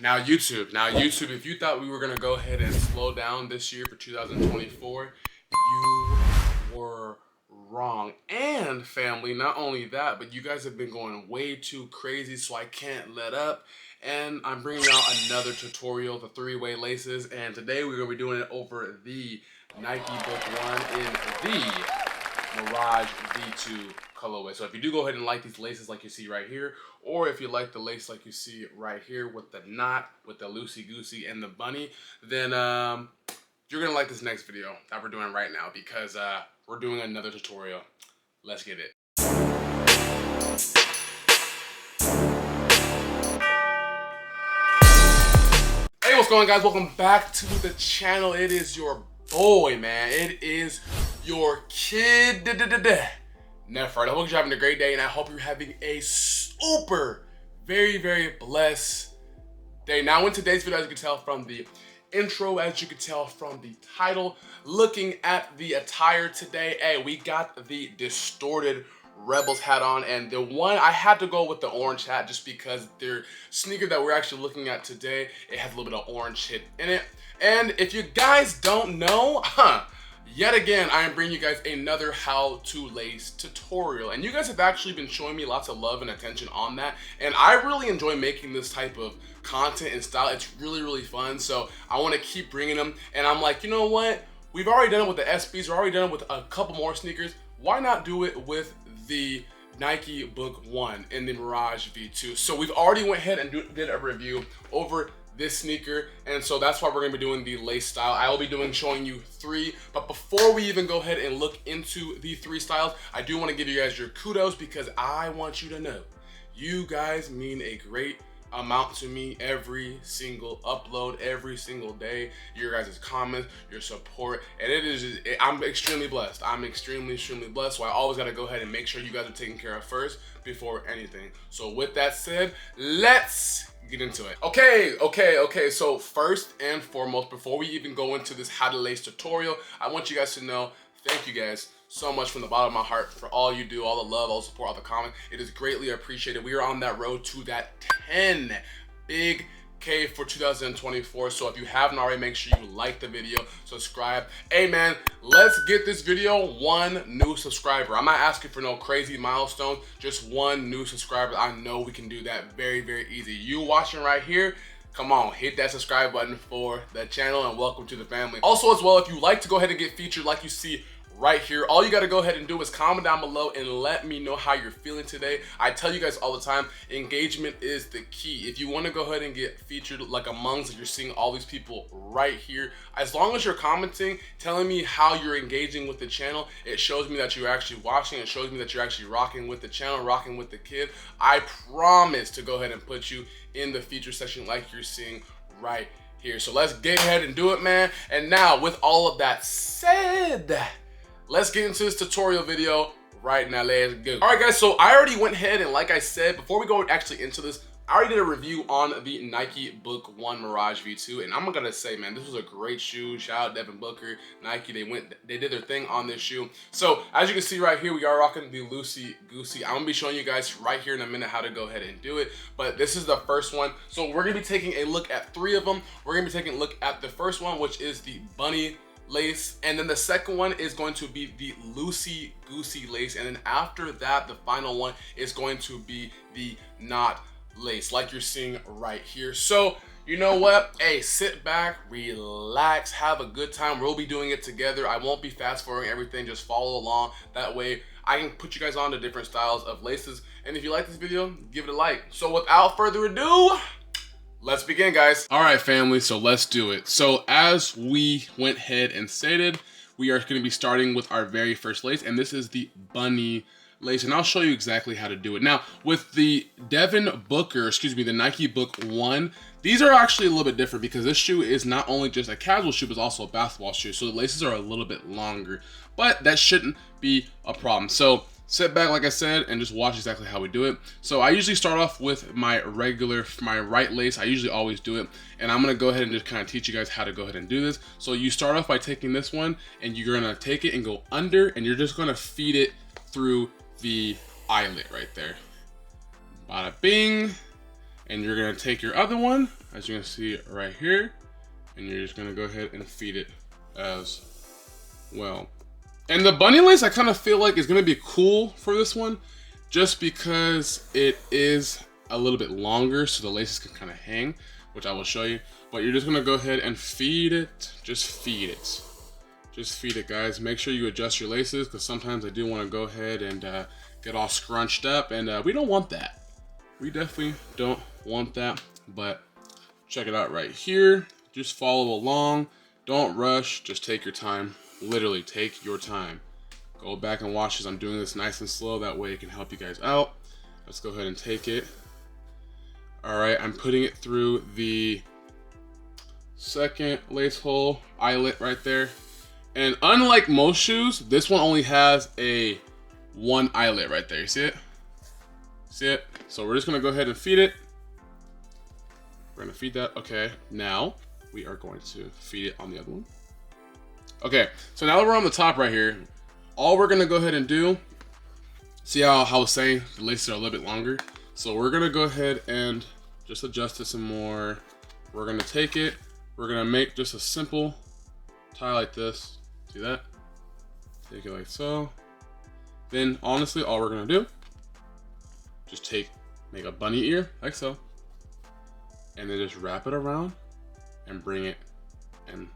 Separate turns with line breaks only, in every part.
Now YouTube, if you thought we were gonna go ahead and slow down this year for 2024, you were wrong. And family, not only that, but you guys have been going way too crazy, so I can't let up. And I'm bringing out another tutorial, the 3-way laces, and today we're gonna be doing it over the Nike Book 1 in the Mirage V2 colorway. So if you do go ahead and like these laces like you see right here, or if you like the lace like you see right here with the knot, with the loosey-goosey and the bunny, then you're gonna like this next video that we're doing right now because we're doing another tutorial. Let's get it. Hey, what's going on, guys? Welcome back to the channel. It is your boy, man. It is your kid, Nefert. I hope you're having a great day, and I hope you're having a super, very, very blessed day. Now, in today's video, as you can tell from the intro, as you can tell from the title, looking at the attire today, hey, we got the distorted Rebels hat on, and the one I had to go with the orange hat just because their sneaker that we're actually looking at today, it has a little bit of orange hit in it. And if you guys don't know, yet again, I am bringing you guys another how to lace tutorial, and you guys have actually been showing me lots of love and attention on that, and I really enjoy making this type of content and style. It's really, really fun, so I want to keep bringing them. And I'm like, you know what, we've already done it with the SBs, we're already done it with a couple more sneakers, why not do it with the Nike Book 1 in the Mirage V2? So we've already went ahead and did a review over this sneaker, and so that's why we're gonna be doing the lace style. I will be showing you 3, but before we even go ahead and look into the 3 styles, I do want to give you guys your kudos because I want you to know you guys mean a great amount to me. Every single upload, every single day, your guys' comments, your support, and I'm extremely blessed. I'm extremely blessed, so I always got to go ahead and make sure you guys are taken care of first before anything. So with that said, let's get into it. Okay, so first and foremost, before we even go into this how to lace tutorial, I want you guys to know, thank you guys so much from the bottom of my heart for all you do, all the love, all the support, all the comments. It is greatly appreciated. We are on that road to that 10 big K for 2024. So if you haven't already, make sure you like the video, subscribe. Hey man, let's get this video 1 new subscriber. I'm not asking for no crazy milestones, just 1 new subscriber. I know we can do that very, very easy. You watching right here, come on, hit that subscribe button for the channel and welcome to the family. Also as well, if you like to go ahead and get featured like you see right here, all you got to go ahead and do is comment down below and let me know how you're feeling today. I tell you guys all the time, engagement is the key. If you want to go ahead and get featured like amongst, you're seeing all these people right here, as long as you're commenting, telling me how you're engaging with the channel, it shows me that you're actually watching. It shows me that you're actually rocking with the channel, rocking with the kid. I promise to go ahead and put you in the feature section like you're seeing right here. So let's get ahead and do it, man. And now with all of that said, let's get into this tutorial video right now. Let's go. All right, guys, so I already went ahead and like I said, before we go actually into this, I already did a review on the Nike Book 1 Mirage V2, and I'm gonna say, man, this was a great shoe. Shout out Devin Booker, Nike. They did their thing on this shoe. So as you can see right here, we are rocking the loosey goosey. I'm gonna be showing you guys right here in a minute how to go ahead and do it, but this is the first one. So we're gonna be taking a look at 3 of them. We're gonna be taking a look at the first one, which is the bunny lace, and then the second one is going to be the loosey goosey lace, and then after that the final one is going to be the knot lace like you're seeing right here. So you know what, hey, sit back, relax, have a good time. We'll be doing it together. I won't be fast forwarding everything, just follow along. That way I can put you guys on to different styles of laces, and if you like this video, give it a like. So without further ado, let's begin, guys. All right, family, so let's do it. So as we went ahead and stated, we are gonna be starting with our very first lace, and this is the bunny lace, and I'll show you exactly how to do it. Now, with the the Nike Book 1, these are actually a little bit different because this shoe is not only just a casual shoe, but it's also a basketball shoe. So the laces are a little bit longer, but that shouldn't be a problem. So sit back, like I said, and just watch exactly how we do it. So I usually start off with my right lace. I usually always do it. And I'm gonna go ahead and just kind of teach you guys how to go ahead and do this. So you start off by taking this one, and you're gonna take it and go under, and you're just gonna feed it through the eyelet right there. Bada bing. And you're gonna take your other one, as you can see right here, and you're just gonna go ahead and feed it as well. And the bunny lace, I kind of feel like is gonna be cool for this one, just because it is a little bit longer, so the laces can kind of hang, which I will show you. But you're just gonna go ahead and feed it, just feed it. Just feed it, guys. Make sure you adjust your laces, because sometimes I do want to go ahead and get all scrunched up, and we don't want that. We definitely don't want that, but check it out right here. Just follow along. Don't rush. Just take your time. Literally, take your time. Go back and watch as I'm doing this nice and slow. That way it can help you guys out. Let's go ahead and take it. All right, I'm putting it through the second lace hole eyelet right there. And unlike most shoes, this one only has a one eyelet right there. You see it? See it? So we're just gonna go ahead and feed it. We're gonna feed that. Okay, now we are going to feed it on the other one. Okay, so now that we're on the top right here, all we're gonna go ahead and do, see how I was saying the laces are a little bit longer? So we're gonna go ahead and just adjust it some more. We're gonna take it, we're gonna make just a simple tie like this. See that? Take it like so. Then honestly, all we're gonna do, just make a bunny ear like so, and then just wrap it around and bring it and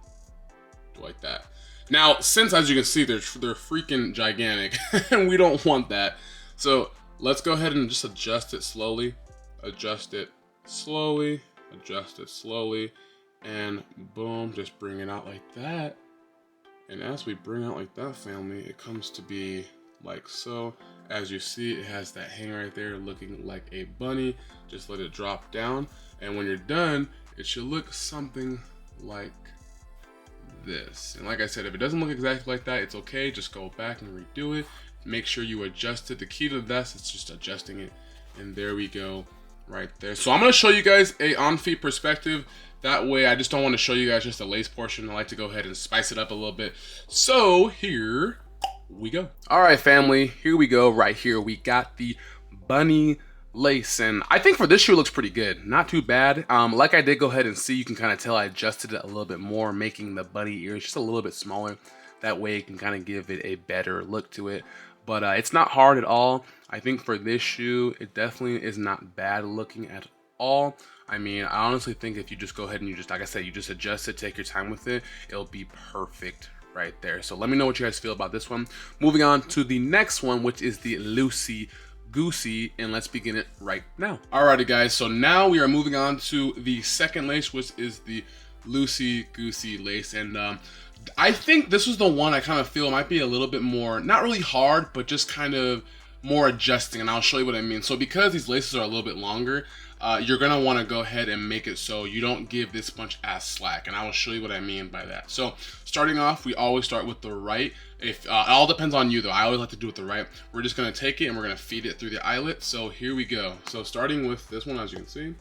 do like that. Now, since as you can see, they're freaking gigantic and we don't want that. So let's go ahead and just adjust it slowly, adjust it slowly, adjust it slowly, and boom, just bring it out like that. And as we bring out like that, family, it comes to be like so. As you see, it has that hang right there looking like a bunny. Just let it drop down. And when you're done, it should look something like this. And like I said, if it doesn't look exactly like that, it's okay. Just go back and redo it. Make sure you adjust it. The key to this is just adjusting it. And there we go right there. So I'm going to show you guys a on-feet perspective. That way, I just don't want to show you guys just the lace portion. I like to go ahead and spice it up a little bit. So here we go. All right, family, here we go. Right here, we got the bunny lace. And I think for this shoe, it looks pretty good. Not too bad. Like I did go ahead and see, you can kind of tell I adjusted it a little bit more, making the bunny ears just a little bit smaller. That way, it can kind of give it a better look to it. But it's not hard at all. I think for this shoe, it definitely is not bad looking at all. I mean, I honestly think if you just go ahead and you just, like I said, you just adjust it, take your time with it, it'll be perfect right there. So let me know what you guys feel about this one. Moving on to the next one, which is the Loosey Goosey, and let's begin it right now. Alrighty, guys, so now we are moving on to the second lace, which is the Loosey Goosey lace. And I think this was the one I kind of feel might be a little bit more, not really hard, but just kind of more adjusting, and I'll show you what I mean. So because these laces are a little bit longer, you're gonna want to go ahead and make it so you don't give this bunch ass slack, and I will show you what I mean by that. So starting off, we always start with the right. If it all depends on you though, I always like to do it the right. We're just gonna take it and we're gonna feed it through the eyelet. So here we go. So starting with this one, as you can see,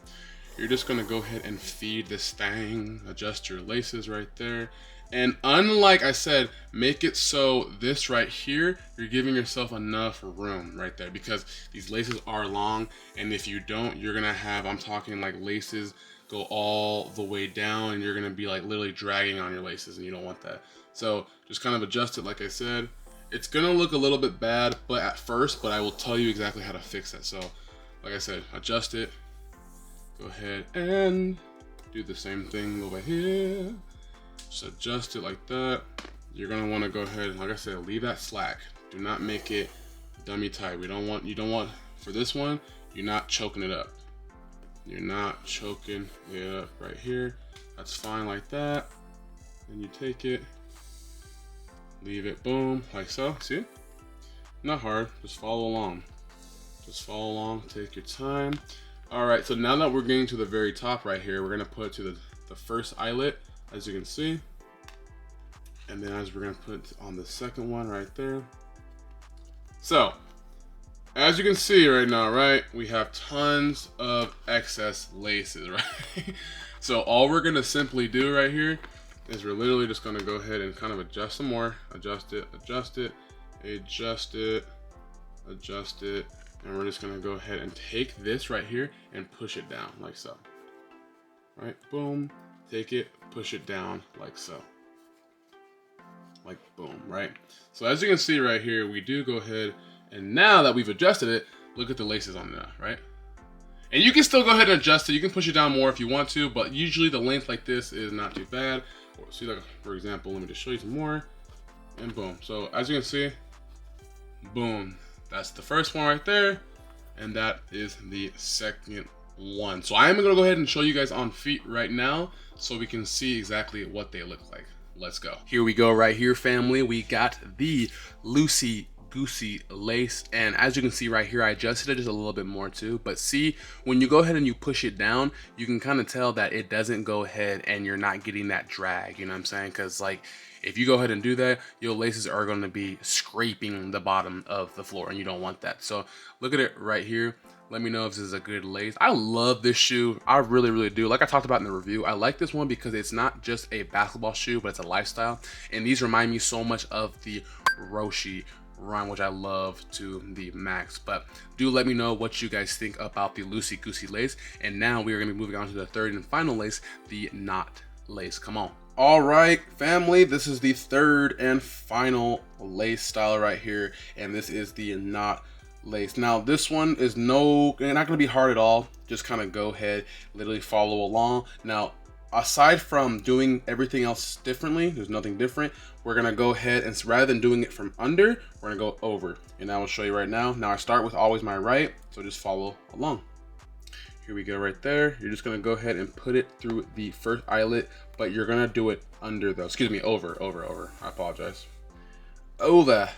you're just gonna go ahead and feed this thing, adjust your laces right there. And unlike I said, make it so this right here, you're giving yourself enough room right there, because these laces are long, and if you don't, you're gonna have, I'm talking like laces go all the way down, and you're gonna be like literally dragging on your laces, and you don't want that. So just kind of adjust it like I said. It's gonna look a little bit bad at first, but I will tell you exactly how to fix that. So like I said, adjust it. Go ahead and do the same thing over here. Just adjust it like that. You're gonna want to go ahead, like I said, leave that slack. Do not make it dummy tight. You don't want for this one, you're not choking it up. You're not choking it up right here. That's fine like that. Then you take it, leave it, boom, like so. See? Not hard, just follow along. Just follow along, take your time. All right, so now that we're getting to the very top right here, we're gonna put it to the first eyelet, as you can see. And then as we're gonna put on the second one right there. So, as you can see right now, right, we have tons of excess laces, right? So all we're gonna simply do right here is we're literally just gonna go ahead and kind of adjust some more, adjust it, adjust it, adjust it, adjust it, and we're just gonna go ahead and take this right here and push it down like so. right? Boom, take it, push it down like so. Like boom, right? So as you can see right here, we do go ahead, and now that we've adjusted it, look at the laces on there, right? And you can still go ahead and adjust it. You can push it down more if you want to, but usually the length like this is not too bad. Or see, like for example, let me just show you some more, and boom. So as you can see, boom, that's the first one right there, and that is the second one. So I am gonna go ahead and show you guys on feet right now so we can see exactly what they look like. Let's go. Here we go right here, family. We got the loosey goosey lace, and as you can see right here, I adjusted it just a little bit more too. But see, when you go ahead and you push it down, you can kind of tell that it doesn't go ahead and you're not getting that drag, you know what I'm saying? Because like if you go ahead and do that, your laces are going to be scraping the bottom of the floor, and you don't want that. So look at it right here. Let me know if this is a good lace. I love this shoe. I really, really do. Like I talked about in the review, I like this one because it's not just a basketball shoe, but it's a lifestyle. And these remind me so much of the Roshi run, which I love to the max. But do let me know what you guys think about the loosey goosey lace. And now we are going to be moving on to the third and final lace, the knot lace. Come on. All right, family, this is the third and final lace style right here, and this is the knot lace. Now this one is not going to be hard at all. Just kind of go ahead, literally follow along. Now aside from doing everything else differently, there's nothing different. We're gonna go ahead and rather than doing it from under, we're gonna go over, and I will show you right now. Now I start with always my right, so just follow along. Here we go right there. You're just gonna go ahead and put it through the first eyelet, but you're gonna do it under though. Excuse me, over. I apologize. Over.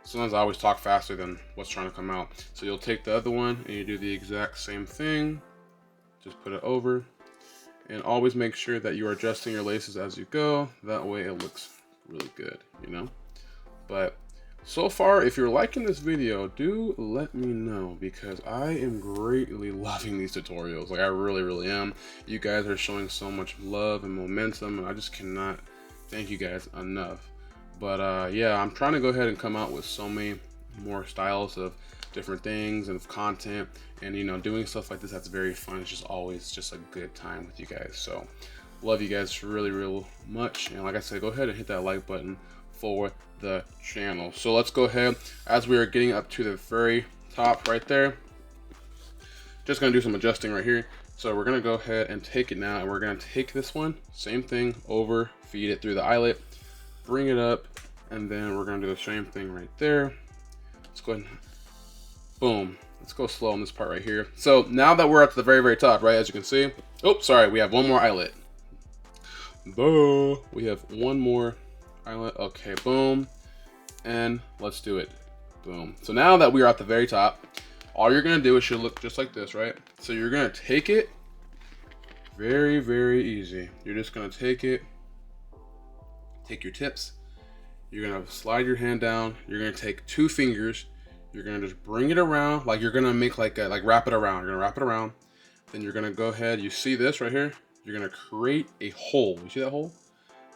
Sometimes I always talk faster than what's trying to come out. So you'll take the other one and you do the exact same thing. Just put it over. And always make sure that you are adjusting your laces as you go. That way it looks really good, you know? But so far, if you're liking this video, do let me know, because I am greatly loving these tutorials. Like I really, really am. You guys are showing so much love and momentum, and I just cannot thank you guys enough. But yeah, I'm trying to go ahead and come out with so many more styles of different things and of content, and you know, doing stuff like this, that's very fun. It's just always just a good time with you guys. So love you guys really, real much. And like I said, go ahead and hit that like button for the channel. So let's go ahead, as we are getting up to the very top right there, just gonna do some adjusting right here. So we're gonna go ahead and take it now, and we're gonna take this one, same thing, over, feed it through the eyelet, bring it up, and then we're gonna do the same thing right there. Let's go ahead and boom. Let's go slow on this part right here. So now that we're at the very, very top, right, as you can see, oh, sorry, we have one more eyelet. We have one more eyelet. Okay, boom, and let's do it. Boom. So now that we are at the very top, all you're gonna do is should look just like this, right? So you're gonna take it, very, very easy. You're just gonna take it, take your tips, you're gonna slide your hand down, you're gonna take 2 fingers, you're gonna just bring it around, like you're gonna make like wrap it around. You're gonna wrap it around, then you're gonna go ahead, you see this right here, you're gonna create a hole. You see that hole?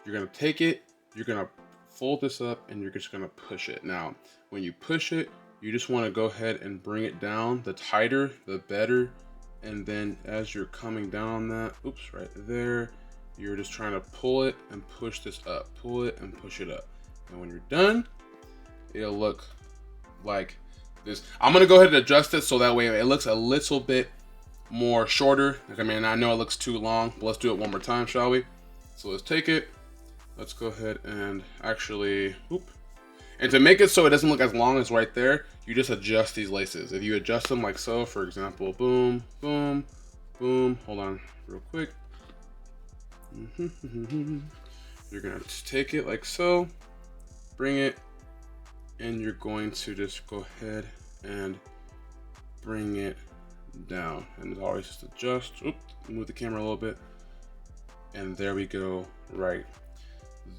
You're gonna take it, you're gonna fold this up, and you're just gonna push it. Now, when you push it, you just wanna go ahead and bring it down. The tighter, the better. And then as you're coming down on that, oops, right there, you're just trying to pull it and push this up. Pull it and push it up. And when you're done, it'll look like this. I'm gonna go ahead and adjust it so that way it looks a little bit more shorter. Like, I mean, I know it looks too long, but let's do it one more time, shall we? So let's take it. Let's go ahead and actually, whoop. And to make it so it doesn't look as long as right there, you just adjust these laces. If you adjust them like so, for example, boom, boom, boom. Hold on real quick. You're gonna just take it like so, bring it, and you're going to just go ahead and bring it down. And as always, just adjust. Oop, move the camera a little bit. And there we go, right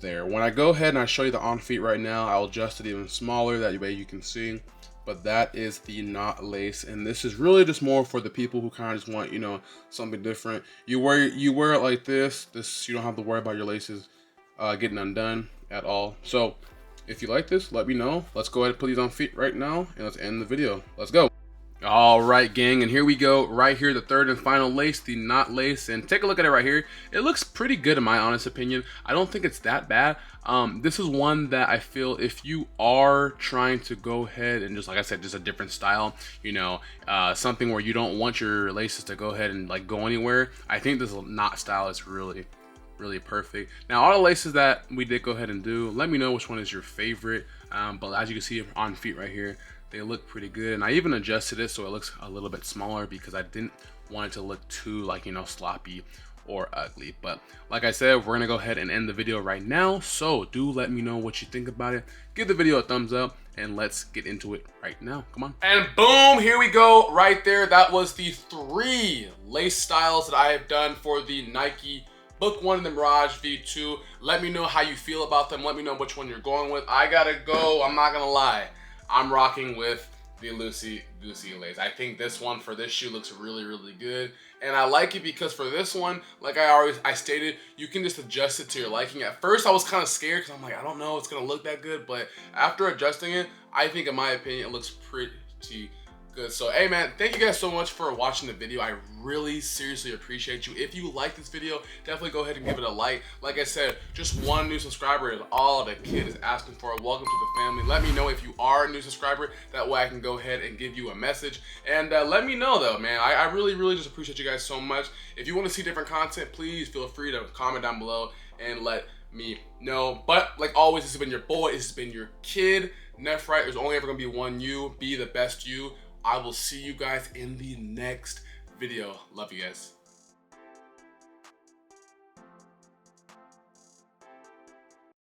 there. When I go ahead and I show you the on feet right now, I'll adjust it even smaller, that way you can see. But that is the knot lace, and this is really just more for the people who kind of just want, you know, something different. You wear it like this. You don't have to worry about your laces getting undone at all. So if you like this, let me know. Let's go ahead and put these on feet right now, and let's end the video. Let's go. All right, gang, and here we go. Right here, the third and final lace, the knot lace, and take a look at it right here. It looks pretty good in my honest opinion. I don't think it's that bad. This is one that I feel if you are trying to go ahead and just, like I said, just a different style, you know, something where you don't want your laces to go ahead and like go anywhere, I think this knot style is really perfect. Now, all the laces that we did go ahead and do, let me know which one is your favorite. But as you can see on feet right here, they look pretty good, and I even adjusted it so it looks a little bit smaller because I didn't want it to look too, like, you know, sloppy or ugly. But like I said, we're gonna go ahead and end the video right now, so do let me know what you think about it. Give the video a thumbs up and let's get into it right now. Come on. And boom, here we go. Right there, that was the 3 lace styles that I have done for the Nike Book 1 and the Mirage V2. Let me know how you feel about them. Let me know which one you're going with. I gotta go, I'm not gonna lie, I'm rocking with the Lucy lace. I think this one for this shoe looks really good, and I like it because for this one, like I stated, you can just adjust it to your liking. At first I was kind of scared because I'm like, I don't know it's gonna look that good, but after adjusting it, I think in my opinion it looks pretty good. So hey man, thank you guys so much for watching the video. I really seriously appreciate you. If you like this video, definitely go ahead and give it a like. Like I said, just 1 new subscriber is all the kid is asking for. Welcome to the family. Let me know if you are a new subscriber, that way I can go ahead and give you a message. And let me know though, man, I really just appreciate you guys so much. If you want to see different content, please feel free to comment down below and let me know. But like always, this has been your boy, this has been your kid, Nephrite. There's only ever gonna be one you. Be the best you. I will see you guys in the next video. Love you guys.